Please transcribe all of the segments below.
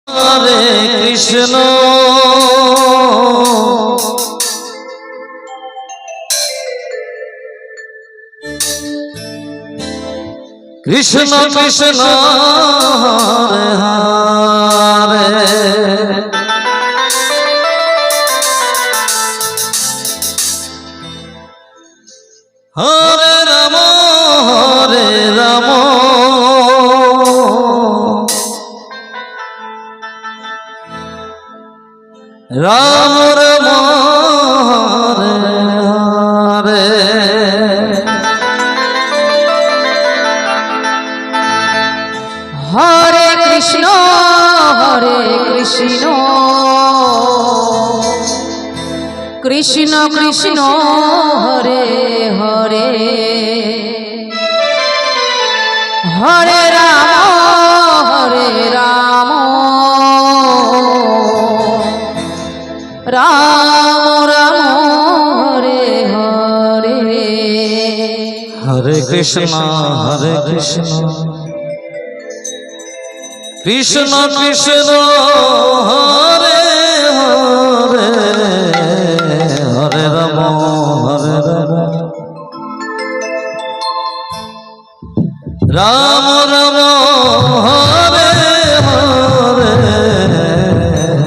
Hare Krishna Krishna Krishna Hare Hare Hare Ram Ram Ram Hare Hare Hare Krishna Krishna Krishna Hare Hare Hare Ram Ram Ram Hare Hare Hare Krishna Krishna Krishna Hare Hare Hare Ram Ram Ram Hare Hare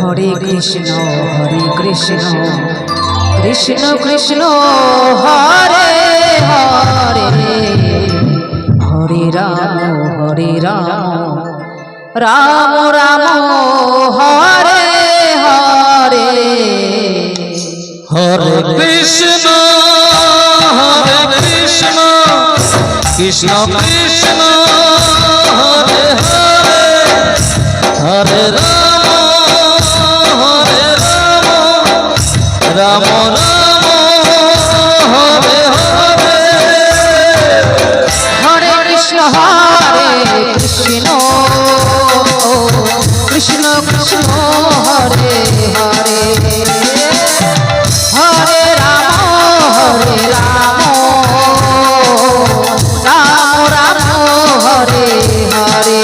Hare Krishna Krishna Krishna Hare Hare Hare Ram Ram Ram Hare Hare Hare Krishna Krishna Krishna Hare Hare Hare Ram Ram Ram Hare Hare Hare Krishna Krishna Krishna Hare Hare Hare Ram Ram Ram Hare Hare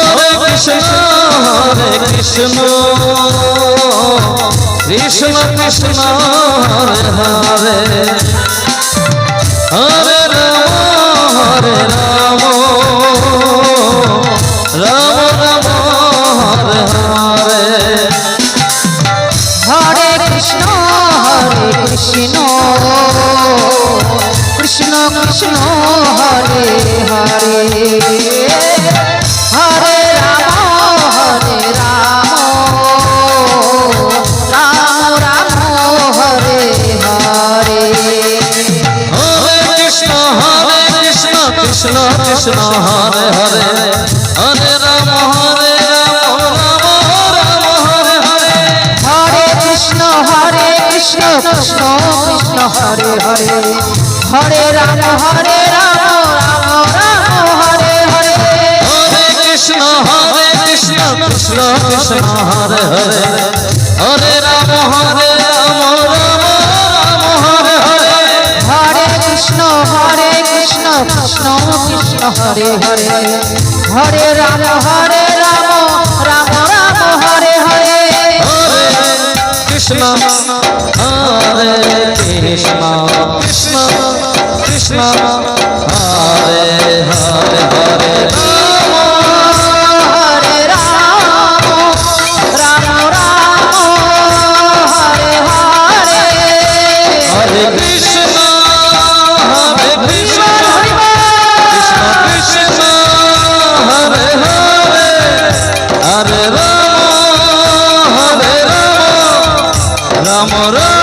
Hare Krishna Krishna Krishna Hare Hare Hare Ram Ram Ram Hare Hare Hare Krishna Krishna Krishna Hare Hare Hare Ram Ram Ram Hare Hare Hare Krishna Krishna Krishna Hare Hare Hare Ram Ram Ram Hare Hare Hare Krishna Krishna Krishna Hare Hare Hare Ram Ram Ram Hare Hare Hare Krishna Krishna Krishna Hare Hare Hare Ram Ram Hare Hare Hare Krishna Krishna Krishna Hare Hare Hare Ram Ram Ram Hare Hare Hare Krishna Hare Krishna Krishna Krishna Hare Hare Hare Hare Ram Ram Hare Hare Hare Krishna Krishna Krishna Hare Hare Hare Ram Ram Ram